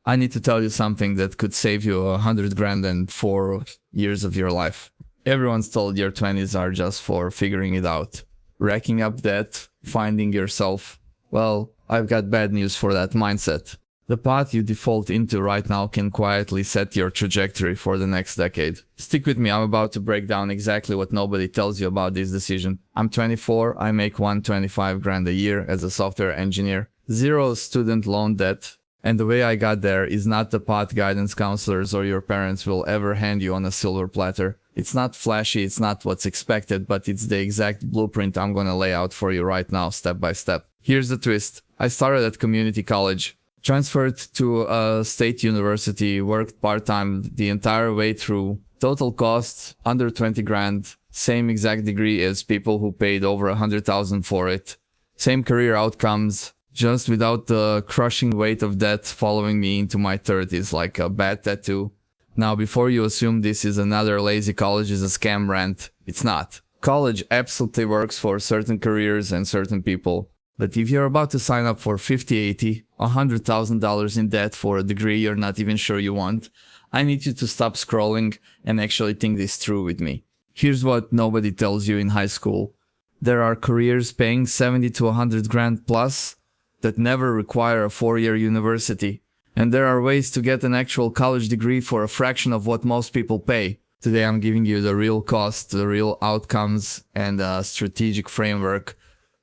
I need to tell you something that could save you 100 grand and 4 years of your life. Everyone's told your 20s are just for figuring it out. Racking up debt, finding yourself. Well, I've got bad news for that mindset. The path you default into right now can quietly set your trajectory for the next decade. Stick with me, I'm about to break down exactly what nobody tells you about this decision. I'm 24, I make 125 grand a year as a software engineer. Zero student loan debt. And the way I got there is not the path guidance counselors or your parents will ever hand you on a silver platter. It's not flashy, it's not what's expected, but it's the exact blueprint I'm gonna lay out for you right now, step by step. Here's the twist. I started at community college, transferred to a state university, worked part-time the entire way through. Total cost, under 20 grand. Same exact degree as people who paid over 100,000 for it. Same career outcomes, just without the crushing weight of debt following me into my 30s like a bad tattoo. Now, before you assume this is another lazy college is a scam rant, it's not. College absolutely works for certain careers and certain people. But if you're about to sign up for $50, $80, $100,000 in debt for a degree you're not even sure you want, I need you to stop scrolling and actually think this through with me. Here's what nobody tells you in high school. There are careers paying 70 to 100 grand plus that never require a 4-year university. And there are ways to get an actual college degree for a fraction of what most people pay. Today I'm giving you the real cost, the real outcomes, and a strategic framework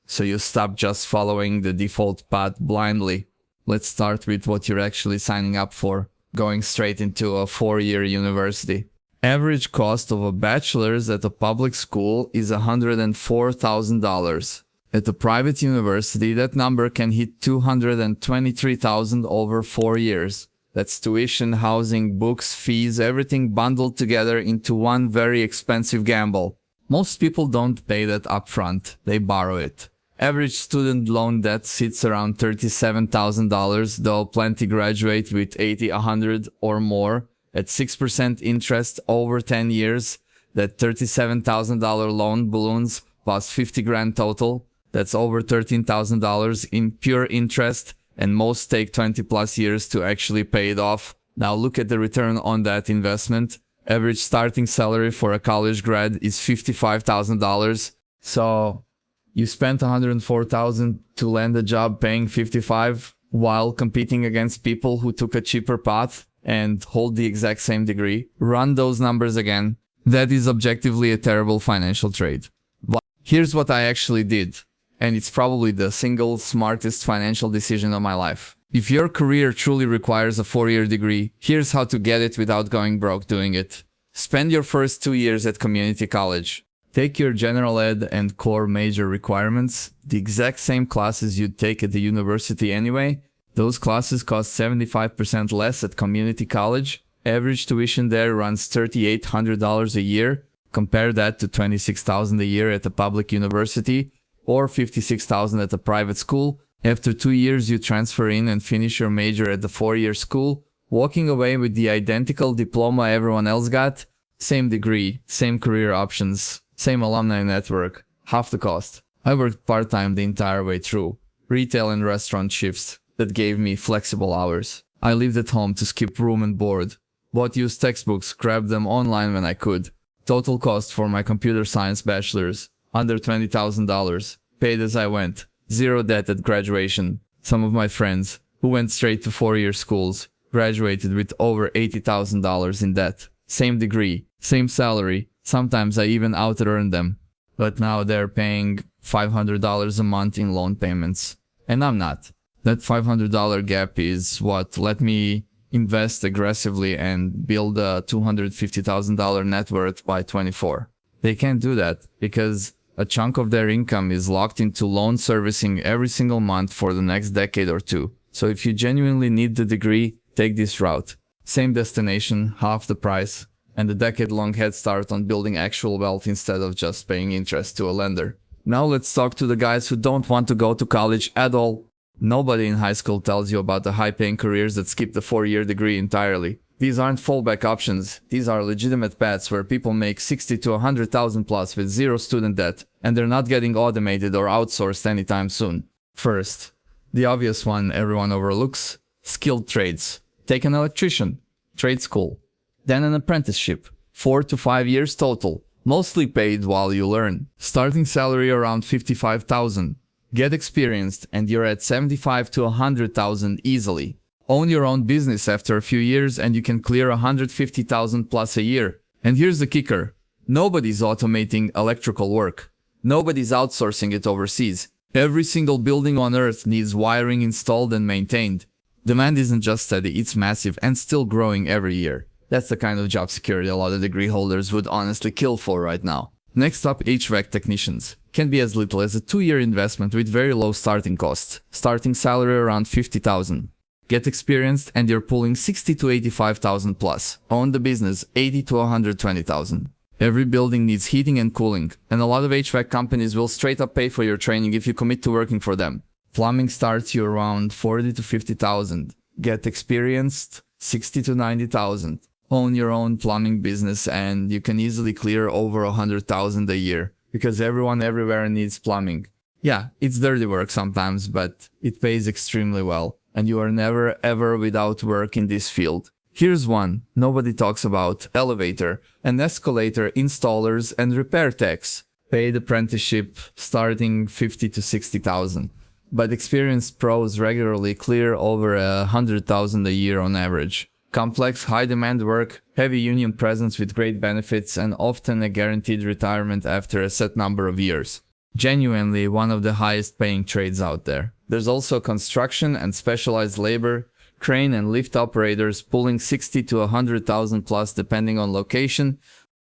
so you stop just following the default path blindly. Let's start with what you're actually signing up for, going straight into a 4-year university. Average cost of a bachelor's at a public school is $104,000. At a private university, that number can hit $223,000 over 4 years. That's tuition, housing, books, fees, everything bundled together into one very expensive gamble. Most people don't pay that upfront, they borrow it. Average student loan debt sits around $37,000, though plenty graduate with 80, 100 or more. At 6% interest over 10 years, that $37,000 loan balloons plus 50 grand total. That's over $13,000 in pure interest, and most take 20 plus years to actually pay it off. Now look at the return on that investment. Average starting salary for a college grad is $55,000. So you spent $104,000 to land a job paying $55,000 while competing against people who took a cheaper path and hold the exact same degree. Run those numbers again. That is objectively a terrible financial trade. But here's what I actually did. And it's probably the single smartest financial decision of my life. If your career truly requires a 4-year degree, here's how to get it without going broke doing it. Spend your first 2 years at community college. Take your general ed and core major requirements, the exact same classes you'd take at the university anyway. Those classes cost 75% less at community college. Average tuition there runs $3,800 a year. Compare that to $26,000 a year at a public university, or $56,000 at a private school. After 2 years, you transfer in and finish your major at the 4-year school, walking away with the identical diploma everyone else got. Same degree, same career options, same alumni network, half the cost. I worked part-time the entire way through. Retail and restaurant shifts that gave me flexible hours. I lived at home to skip room and board. Bought used textbooks, grabbed them online when I could. Total cost for my computer science bachelor's, under $20,000. Paid as I went. Zero debt at graduation. Some of my friends, who went straight to 4-year schools, graduated with over $80,000 in debt. Same degree, same salary. Sometimes I even out-earned them. But now they're paying $500 a month in loan payments. And I'm not. That $500 gap is what let me invest aggressively and build a $250,000 net worth by 24. They can't do that because a chunk of their income is locked into loan servicing every single month for the next decade or two. So if you genuinely need the degree, take this route. Same destination, half the price, and a decade-long head start on building actual wealth instead of just paying interest to a lender. Now let's talk to the guys who don't want to go to college at all. Nobody in high school tells you about the high-paying careers that skip the 4-year degree entirely. These aren't fallback options. These are legitimate paths where people make 60 to 100,000 plus with zero student debt, and they're not getting automated or outsourced anytime soon. First, the obvious one everyone overlooks, skilled trades. Take an electrician, trade school, then an apprenticeship, 4 to 5 years total, mostly paid while you learn. Starting salary around 55,000. Get experienced and you're at 75 to 100,000 easily. Own your own business after a few years and you can clear 150,000 plus a year. And here's the kicker. Nobody's automating electrical work. Nobody's outsourcing it overseas. Every single building on earth needs wiring installed and maintained. Demand isn't just steady, it's massive and still growing every year. That's the kind of job security a lot of degree holders would honestly kill for right now. Next up, HVAC technicians. Can be as little as a 2-year investment with very low starting costs. Starting salary around 50,000. Get experienced and you're pulling 60 to 85,000 plus. Own the business 80 to 120,000. Every building needs heating and cooling, and a lot of HVAC companies will straight up pay for your training if you commit to working for them. Plumbing starts you around 40 to 50,000. Get experienced 60 to 90,000. Own your own plumbing business and you can easily clear over 100,000 a year because everyone everywhere needs plumbing. Yeah, it's dirty work sometimes, but it pays extremely well. And you are never ever without work in this field. Here's one nobody talks about: elevator and escalator installers and repair techs. Paid apprenticeship starting 50 to 60,000. But experienced pros regularly clear over 100,000 a year on average. Complex, high demand work, heavy union presence with great benefits and often a guaranteed retirement after a set number of years. Genuinely one of the highest paying trades out there. There's also construction and specialized labor, crane and lift operators pulling 60 to 100,000 plus depending on location.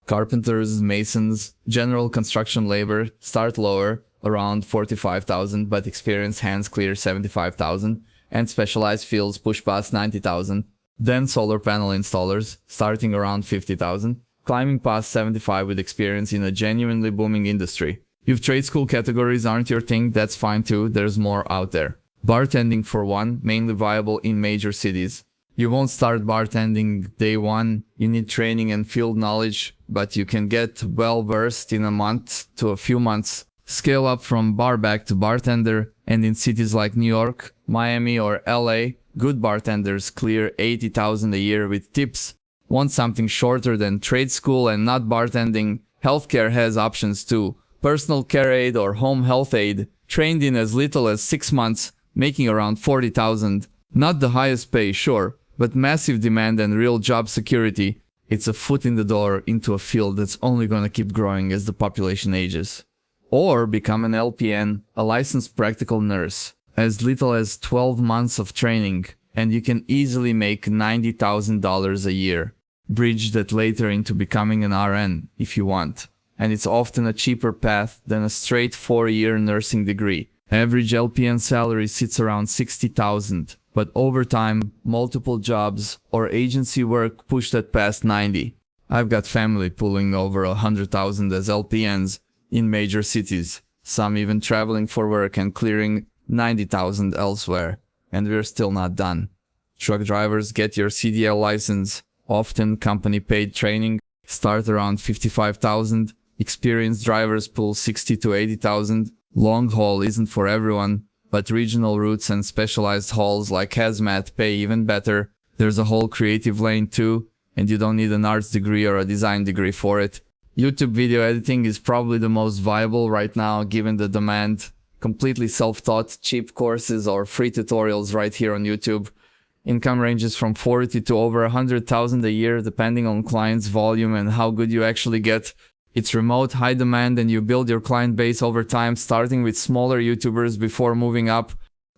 Carpenters, masons, general construction labor start lower, around 45,000, but experienced hands clear 75,000, and specialized fields push past 90,000. Then solar panel installers, starting around 50,000, climbing past 75 with experience in a genuinely booming industry. If trade school categories aren't your thing, that's fine too, there's more out there. Bartending for one, mainly viable in major cities. You won't start bartending day one, you need training and field knowledge, but you can get well versed in a month to a few months. Scale up from barback to bartender, and in cities like New York, Miami or LA, good bartenders clear 80,000 a year with tips. Want something shorter than trade school and not bartending? Healthcare has options too. Personal care aide or home health aide, trained in as little as 6 months, making around 40,000. Not the highest pay, sure, but massive demand and real job security. It's a foot in the door into a field that's only gonna keep growing as the population ages. Or become an LPN, a licensed practical nurse. As little as 12 months of training, and you can easily make $90,000 a year. Bridge that later into becoming an RN, if you want. And it's often a cheaper path than a straight 4-year nursing degree. Average LPN salary sits around 60,000, but over time, multiple jobs or agency work push that past 90. I've got family pulling over 100,000 as LPNs in major cities, some even traveling for work and clearing 90,000 elsewhere, and we're still not done. Truck drivers get your CDL license, often company paid training, start around 55,000. Experienced drivers pull 60 to 80,000. Long haul isn't for everyone, but regional routes and specialized hauls like hazmat pay even better. There's a whole creative lane too, and you don't need an arts degree or a design degree for it. YouTube video editing is probably the most viable right now given the demand. Completely self-taught, cheap courses or free tutorials right here on YouTube. Income ranges from 40 to over 100,000 a year depending on client's volume and how good you actually get. It's remote, high demand, and you build your client base over time, starting with smaller YouTubers before moving up.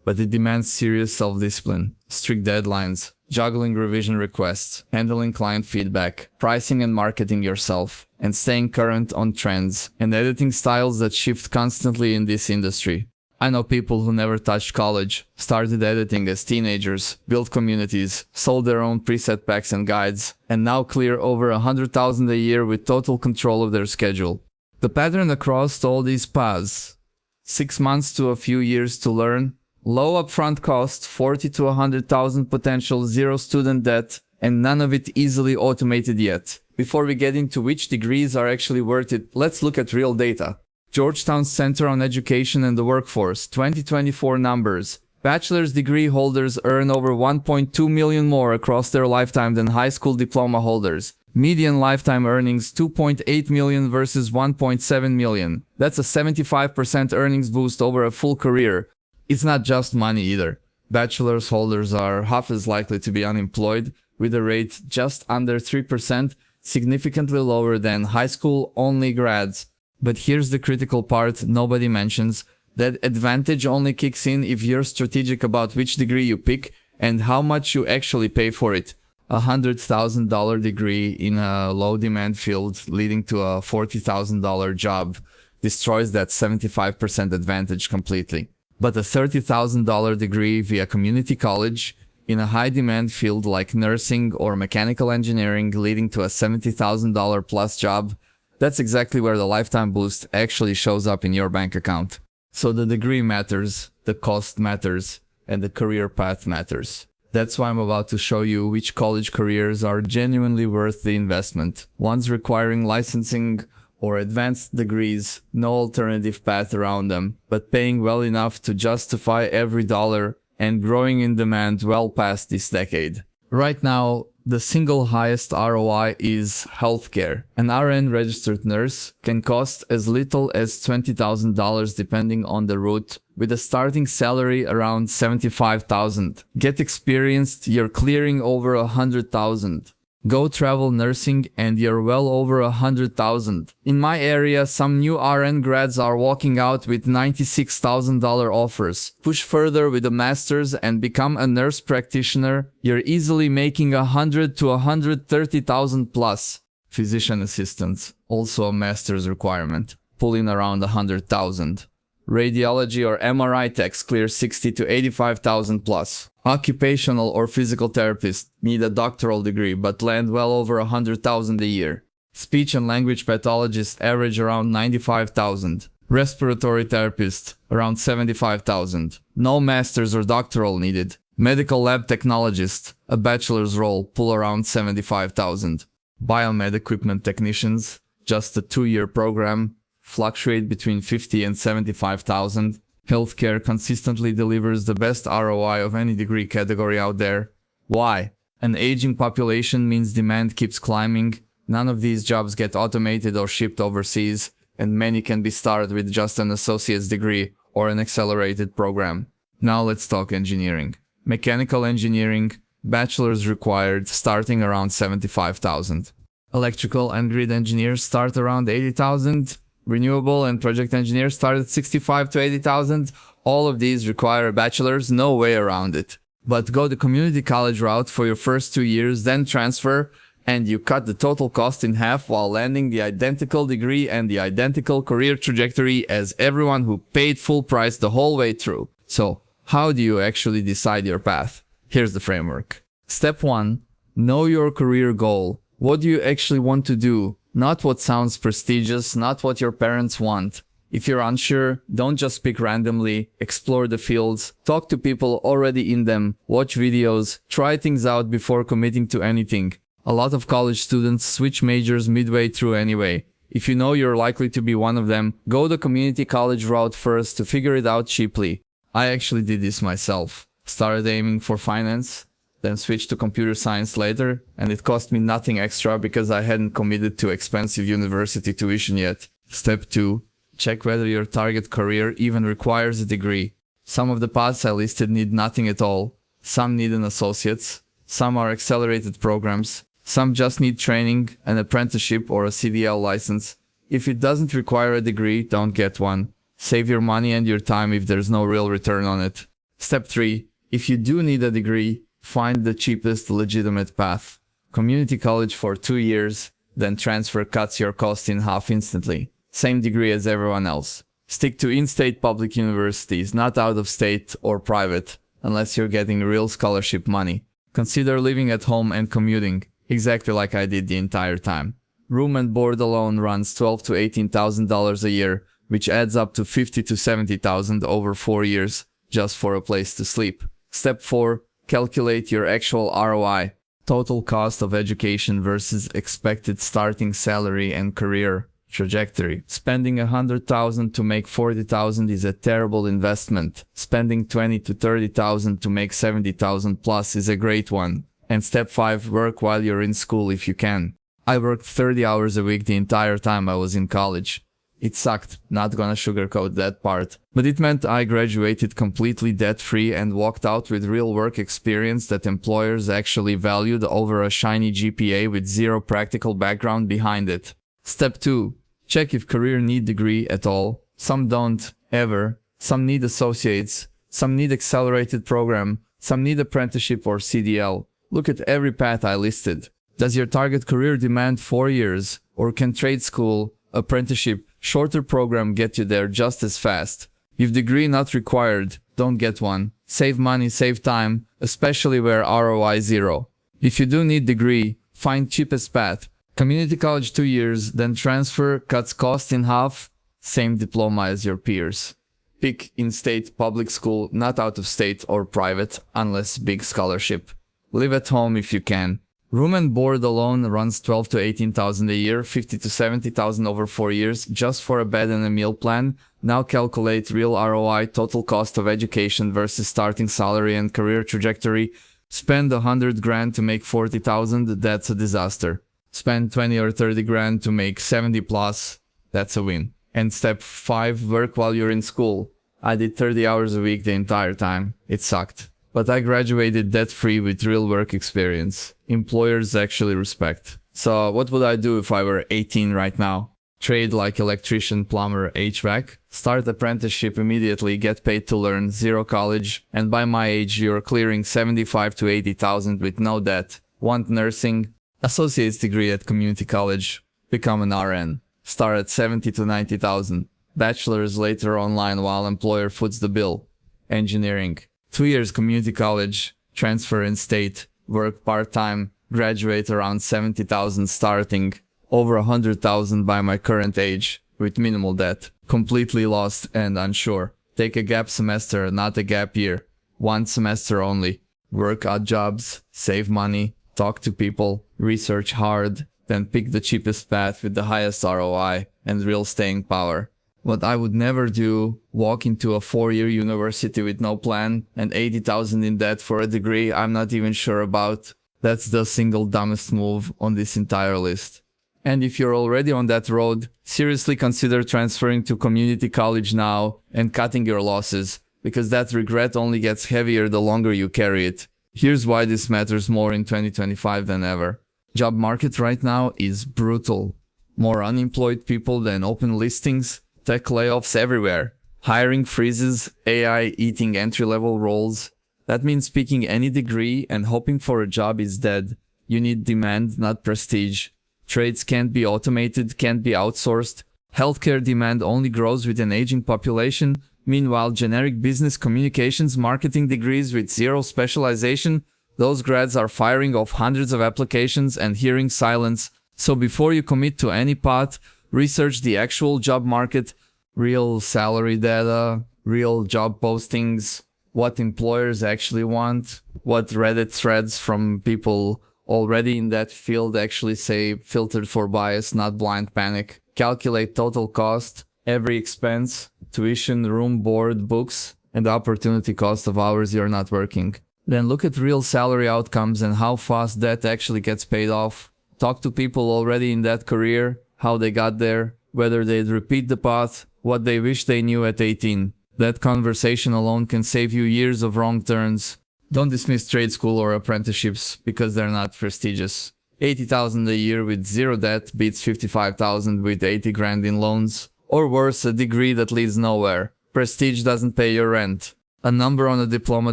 But it demands serious self-discipline, strict deadlines, juggling revision requests, handling client feedback, pricing and marketing yourself, and staying current on trends and editing styles that shift constantly in this industry. I know people who never touched college, started editing as teenagers, built communities, sold their own preset packs and guides, and now clear over 100,000 a year with total control of their schedule. The pattern across all these paths: 6 months to a few years to learn, low upfront cost, 40 to 100,000 potential, zero student debt, and none of it easily automated yet. Before we get into which degrees are actually worth it, let's look at real data. Georgetown's Center on Education and the Workforce, 2024 numbers. Bachelor's degree holders earn over 1.2 million more across their lifetime than high school diploma holders. Median lifetime earnings 2.8 million versus 1.7 million. That's a 75% earnings boost over a full career. It's not just money either. Bachelor's holders are half as likely to be unemployed, with a rate just under 3%, significantly lower than high school-only grads. But here's the critical part nobody mentions. That advantage only kicks in if you're strategic about which degree you pick and how much you actually pay for it. A $100,000 degree in a low-demand field leading to a $40,000 job destroys that 75% advantage completely. But a $30,000 degree via community college in a high-demand field like nursing or mechanical engineering leading to a $70,000 plus job, that's exactly where the lifetime boost actually shows up in your bank account. So the degree matters, the cost matters, and the career path matters. That's why I'm about to show you which college careers are genuinely worth the investment. Ones requiring licensing or advanced degrees, no alternative path around them, but paying well enough to justify every dollar and growing in demand well past this decade. Right now, the single highest ROI is healthcare. An RN registered nurse can cost as little as $20,000 depending on the route, with a starting salary around $75,000. Get experienced, you're clearing over $100,000. Go travel nursing and you're well over $100,000. In my area, some new RN grads are walking out with $96,000 offers. Push further with a master's and become a nurse practitioner, you're easily making $100,000 to $130,000 plus. Physician assistants, also a master's requirement, pulling around $100,000. Radiology or MRI techs clear $60,000 to $85,000 plus. Occupational or physical therapists need a doctoral degree but land well over $100,000 a year. Speech and language pathologists average around $95,000. Respiratory therapists around $75,000. No master's or doctoral needed. Medical lab technologists, a bachelor's role, pull around $75,000. Biomed equipment technicians, just a 2-year program, fluctuate between $50,000 and $75,000. Healthcare consistently delivers the best ROI of any degree category out there. Why? An aging population means demand keeps climbing. None of these jobs get automated or shipped overseas, and many can be started with just an associate's degree or an accelerated program. Now let's talk engineering. Mechanical engineering, bachelor's required, starting around $75,000. Electrical and grid engineers start around $80,000. Renewable and project engineers start at $65,000 to $80,000. All of these require a bachelor's, no way around it. But go the community college route for your first 2 years, then transfer, and you cut the total cost in half while landing the identical degree and the identical career trajectory as everyone who paid full price the whole way through. So, how do you actually decide your path? Here's the framework. Step 1. Know your career goal. What do you actually want to do? Not what sounds prestigious, not what your parents want. If you're unsure, don't just pick randomly, explore the fields, talk to people already in them, watch videos, try things out before committing to anything. A lot of college students switch majors midway through anyway. If you know you're likely to be one of them, go the community college route first to figure it out cheaply. I actually did this myself. Started aiming for finance, then switched to computer science later, and it cost me nothing extra because I hadn't committed to expensive university tuition yet. Step 2. Check whether your target career even requires a degree. Some of the paths I listed need nothing at all. Some need an associate's. Some are accelerated programs. Some just need training, an apprenticeship, or a CDL license. If it doesn't require a degree, don't get one. Save your money and your time if there's no real return on it. Step 3. If you do need a degree, find the cheapest legitimate path. Community college for 2 years, then transfer cuts your cost in half instantly. Same degree as everyone else. Stick to in-state public universities, not out-of-state or private, unless you're getting real scholarship money. Consider living at home and commuting, exactly like I did the entire time. Room and board alone runs $12,000 to $18,000 a year, which adds up to $50,000 to $70,000 over 4 years, just for a place to sleep. Step 4. Calculate your actual ROI, total cost of education versus expected starting salary and career. trajectory. Spending 100,000 to make 40,000 is a terrible investment. Spending 20 to 30,000 to make 70,000 plus is a great one. And step 5, work while you're in school if you can. I worked 30 hours a week the entire time I was in college. It sucked, not gonna sugarcoat that part. But it meant I graduated completely debt-free and walked out with real work experience that employers actually valued over a shiny GPA with zero practical background behind it. Step 2. Check if career need degree at all. Some don't, ever. Some need associates. Some need accelerated program. Some need apprenticeship or CDL. Look at every path I listed. Does your target career demand 4 years? Or can trade school, apprenticeship, shorter program get you there just as fast? If degree not required, don't get one. Save money, save time, especially where ROI 0. If you do need degree, find cheapest path. Community college 2 years, then transfer, cuts cost in half, same diploma as your peers. Pick in-state public school, not out of state or private, unless big scholarship. Live at home if you can. Room and board alone runs 12 to 18,000 a year, 50 to 70,000 over 4 years, just for a bed and a meal plan. Now calculate real ROI, total cost of education versus starting salary and career trajectory. Spend 100 grand to make 40,000, that's a disaster. Spend 20 or 30 grand to make 70 plus, that's a win. And step 5, work while you're in school. I did 30 hours a week the entire time. It sucked. But I graduated debt-free with real work experience. Employers actually respect. So what would I do if I were 18 right now? Trade like electrician, plumber, HVAC. Start apprenticeship immediately, get paid to learn, zero college. And by my age, you're clearing 75 to 80,000 with no debt. Want nursing? Associate's degree at community college. Become an RN. Start at 70 to 90,000. Bachelor's later online while employer foots the bill. Engineering. 2 years community college, transfer in state, work part-time, graduate around 70,000 starting, over 100,000 by my current age, with minimal debt, completely lost and unsure. Take a gap semester, not a gap year. 1 semester only. Work odd jobs, save money, talk to people, research hard, then pick the cheapest path with the highest ROI and real staying power. What I would never do, walk into a 4-year university with no plan and 80,000 in debt for a degree I'm not even sure about. That's the single dumbest move on this entire list. And if you're already on that road, seriously consider transferring to community college now and cutting your losses, because that regret only gets heavier the longer you carry it. Here's why this matters more in 2025 than ever. Job market right now is brutal. More unemployed people than open listings. Tech layoffs everywhere. Hiring freezes, AI eating entry-level roles. That means picking any degree and hoping for a job is dead. You need demand, not prestige. Trades can't be automated, can't be outsourced. Healthcare demand only grows with an aging population. Meanwhile, generic business communications marketing degrees with zero specialization, those grads are firing off hundreds of applications and hearing silence. So before you commit to any path, research the actual job market, real salary data, real job postings, what employers actually want, what Reddit threads from people already in that field actually say filtered for bias, not blind panic. Calculate total cost, every expense, tuition, room, board, books, and the opportunity cost of hours you're not working. Then look at real salary outcomes and how fast that actually gets paid off. Talk to people already in that career, how they got there, whether they'd repeat the path, what they wish they knew at 18. That conversation alone can save you years of wrong turns. Don't dismiss trade school or apprenticeships because they're not prestigious. 80,000 a year with zero debt beats 55,000 with 80 grand in loans. Or worse, a degree that leads nowhere. Prestige doesn't pay your rent. A number on a diploma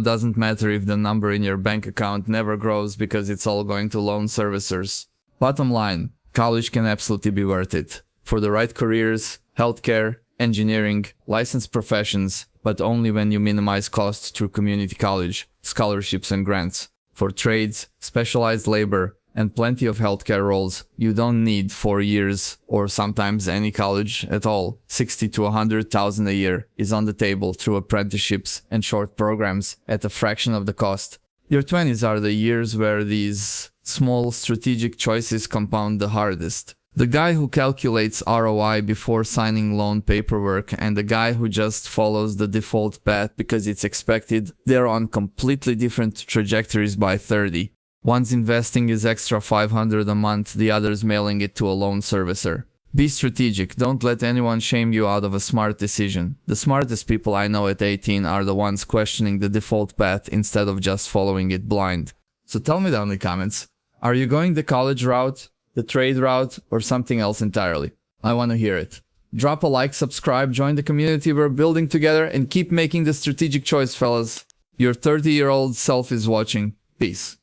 doesn't matter if the number in your bank account never grows because it's all going to loan servicers. Bottom line, college can absolutely be worth it. For the right careers, healthcare, engineering, licensed professions, but only when you minimize costs through community college, scholarships and grants. For trades, specialized labor, and plenty of healthcare roles, you don't need 4 years or sometimes any college at all. 60 to 100,000 a year is on the table through apprenticeships and short programs at a fraction of the cost. Your 20s are the years where these small strategic choices compound the hardest. The guy who calculates ROI before signing loan paperwork and the guy who just follows the default path because it's expected, they're on completely different trajectories by 30. One's investing his extra $500 a month, the other's mailing it to a loan servicer. Be strategic, don't let anyone shame you out of a smart decision. The smartest people I know at 18 are the ones questioning the default path instead of just following it blind. So tell me down in the comments, are you going the college route, the trade route, or something else entirely? I want to hear it. Drop a like, subscribe, join the community we're building together, and keep making the strategic choice, fellas. Your 30-year-old self is watching. Peace.